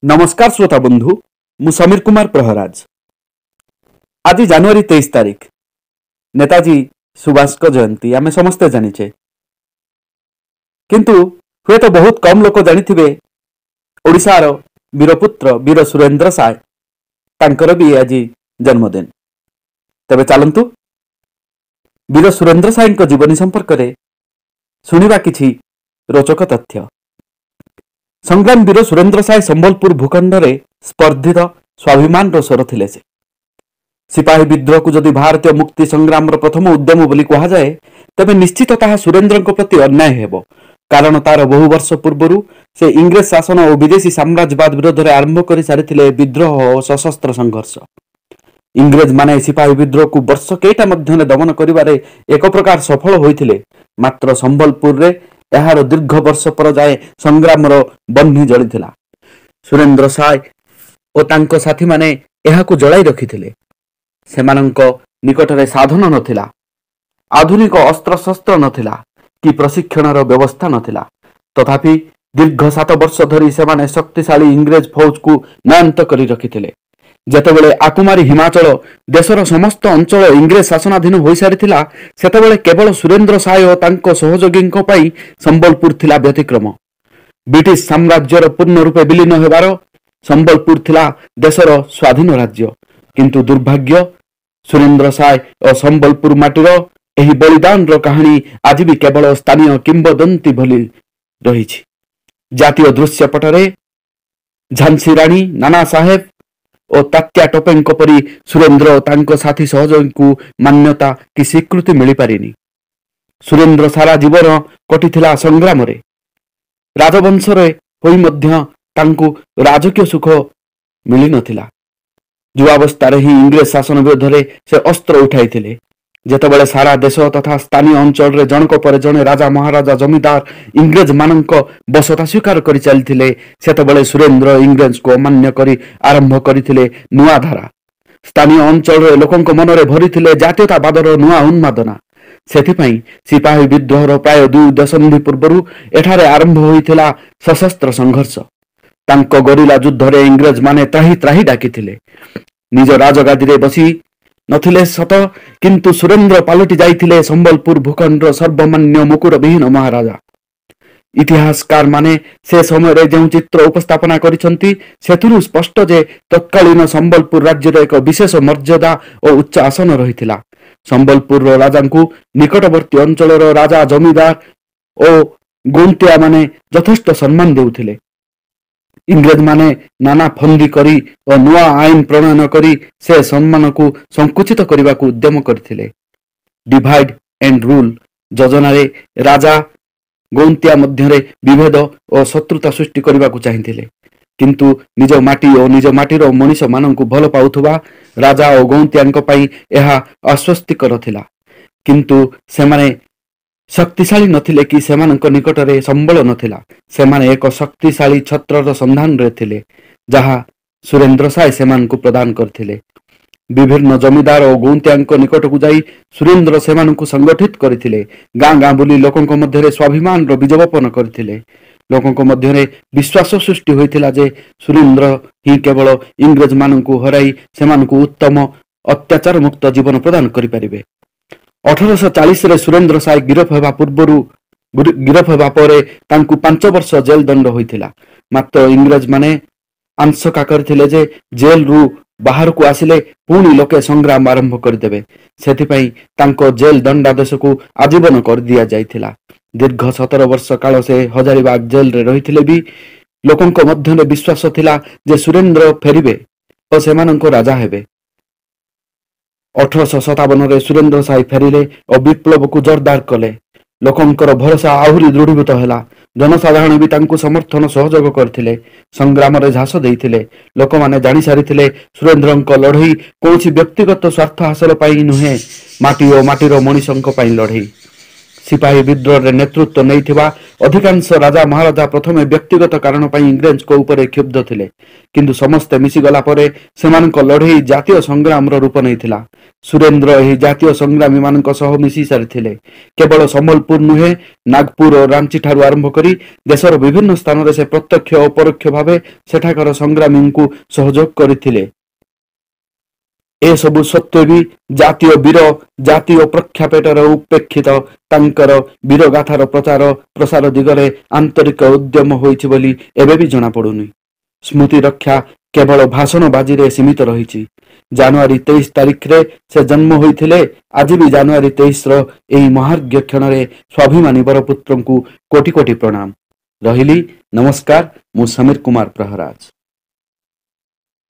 नमस्कार श्रोता बंधु मु समीर कुमार प्रहराज। आज जनवरी 23 तारिख नेताजी सुभाष को जयंती आमे समस्ते जानिचे, किंतु हुए तो बहुत कम लोक जानिथिबे ओडिशार वीरपुत्र वीर सुरेंद्र साय तांकर भी आज जन्मदिन। तबे चलंतु वीर सुरेंद्र साय जीवनी संपर्क में शुणा किछि रोचक तथ्य। संग्राम वीर सुरेंद्र साय संबलपुर भूखंड में स्पर्धित स्वाभिमान स्वर थिले। सिपाही विद्रोह को जदि भारतीय मुक्ति संग्राम प्रथम उद्यम बोली कहा जाए तेबे निश्चित ताहा सुरेंद्र प्रति अन्याय हेबो, कारण तार बहु वर्ष पूर्व से इंग्रेज शासन और विदेशी साम्राज्यवाद विरोध में आरंभ कर सारी विद्रोह और सशस्त्र संघर्ष। इंग्रेज माने सिपाही विद्रोह को वर्ष केटा मध्य दमन करिबारे एक प्रकार सफल होइथिले, मात्र संबलपुर रे एहार दीर्घ वर्ष पर जाए संग्राम बन्ही जलिथिला। सुरेंद्र साय और तांको साथी माने एहाकु जलाई रखिथिले। सेमानंको निकटरे साधन नथिला, आधुनिक अस्त्र शस्त्र नथिला कि प्रशिक्षणर व्यवस्था नथिला। तथापि दीर्घ 7 वर्ष धरी सेमाने शक्तिशाली इंग्रेज फौज को नयंत करी रखिथिले। जेतेबेले आकुमारी हिमाचल देशर समस्त अंचल इंग्रेज शासनाधीन हो सारी सेतेबेले केवल सुरेंद्र साय और तांको सहयोगींको पई संबलपुर थिला व्यतिक्रम। ब्रिटिश साम्राज्यर पूर्ण रूपे विलीन हेबार संबलपुर थिला देशर स्वाधीन राज्य, किंतु दुर्भाग्य सुरेंद्र साय और संबलपुर माटीर एही बलिदान कहानी आज भी केवल स्थानीय किंबदंती भली रही। जातीय दृश्यपटरे झांसी राणी, नाना साहेब और तात्या टोपेंको परी सुरेंद्र और तांको साथी सहयोगी को मान्यता की स्वीकृति मिल पारिनी। सुरेंद्र सारा जीवन कटिथिला संग्राम रे। राजवंश रे होई मध्य तांको राजकीय सुख मिली नथिला। युवावस्था ही इंग्रेज शासन विरोध में से अस्त्र उठाई। जेतेबेले सारा देश तथा स्थानीय अंचल रे जनक पर जने राजा महाराजा जमीदार इंग्रेज मानक बसता स्वीकार कर चलते सेतेबेले सुरेंद्र इंग्रेज को अमान्य करी आरंभ करथिले नुआ धारा। स्थानीय अंचल रे लोकंक मन रे भरिथिले जातीयतावादर नुआ उन्मादना। सेथिपई सिपाही विद्रोहर प्राय 2 दशंधि पूर्व एठारे आरंभ होइथिला सशस्त्र संघर्ष। तांको गरिला युद्ध रे इंग्रेज माने त्राही त्राही डाकिथिले। निज राजगादी रे बसी नथिले सत, किंतु सुरेंद्र पालटि जाइथिले संबलपुर भूखंड सर्वमान्य मुकुट विहीन महाराजा। इतिहासकार माने से समय रे जो चित्र उपस्थापना करिसंती सेथुरु स्पष्ट जे तत्कालीन संबलपुर राज्यर एक विशेष मर्यादा और उच्च आसन रहिथिला। संबलपुर राजांकु निकटवर्ती अंचलर राजा जमीदार और गोंतिया माने यथेष्ट सम्मान देउथिले। इंग्रेज माने नाना फंदी करी और नुआ आईन प्रणयन करी से सम्मान को संकुचित करने को उद्यम करथिले। डिवाइड एंड रूल योजना रे राजा गौंतिया मध्य विभेद और शत्रुता सृष्टि करने को चाहिए, किंतु निज माटी और निज माटीर मनीष मान भल पाउथुबा राजा और गौंतिया पई एहा अस्वस्तिकर थिला। किंतु सेमाने शक्तिशाली नथिले कि सेमानंक निकटरे संबल नथिला। सेमाने एक शक्तिशाली छत्रर संधान रे थिले, जहा सुरेंद्र साय सेमान को प्रदान करथिले। विभिन्न जमीदार और गौंतियांक निकट को जाई सुरेंद्र सेमान को संगठित करथिले। गाँ गाँ बुली लोकंक मध्य स्वाभिमान रो बीजवपन करथिले। लोकंक मध्य विश्वास सृष्टि होइथिला जे सुरेंद्र ही केवल इंग्रेज मान को हराई सेमान को उत्तम अत्याचार मुक्त जीवन प्रदान करि परिबे। 1840 रे सुरेंद्र साय गिरफ हेबा परे तांकु 5 वर्ष जेल दंड होइथिला। मात्र इंग्रेज माने आंशका करथिले जे जेल रु बाहर को आसिले पुणी लोके संग्राम आरंभ करदेबे। सेथिपई तांको जेल दंडादेश को आजीवन कर दिया जाइथिला। दीर्घ 17 वर्ष काल से हजारीबाग जेल रे रहिथिले भी लोकंक मध्य विश्वास थिला जे सुरेंद्र फेरिबे और सेमानंको राजा हेबे। 1857 रे सुरेंद्र साय फेरिले और विप्लव को जोरदार कले। लोकंकर भरोसा आहुरी दृढ़ीभूत हैला। जनसाधारण भी तांको समर्थन सहयोग करथिले, संग्राम रे झास देइथिले। लोक माने जानि सारिथिले सुरेंद्रंक लढई कोनसी व्यक्तिगत स्वार्थ हासिल पाई नुहे, माटी और माटीर मनीषंक पाई लढई। सिपाही विद्रोह नेतृत्व नहीं अधिकांश राजा महाराजा प्रथम व्यक्तिगत कारण इंग्रेज को ऊपर क्षुब्ध थिले, किंतु समस्ते मिसिगला परे सेमानक लड़ई जातीय संग्राम रूप नहीं। सुरेंद्र एही जातीय संग्रामी मानक सह मिसी सारिथिले। केवल सम्बलपुर नुहे, नागपुर और रांची ठारू आरंभ करी देशर विभिन्न स्थान से प्रत्यक्ष और परोक्ष भावे सेठाकर संग्रामी को सहयोग करथिले। ए सबु सत्वे भी जातीय वीर जातीय प्रख्यापेटर उपेक्षित तांकर वीर गाथार प्रचार प्रसार दिगरे आंतरिक उद्यम होइछि बोली एबे भी जना पड़ुनी। स्मृति रक्षा केवल भाषण बाजी रे सीमित रही। जनवरी 23 तारिख रे से जन्म होइथिले। आज भी जनवरी 23 रो एही महार्घ्य क्षण रे स्वाभिमानी बरपुत्र को कोटि कोटि प्रणाम। रहिली नमस्कार। मु समीर कुमार प्रहराज।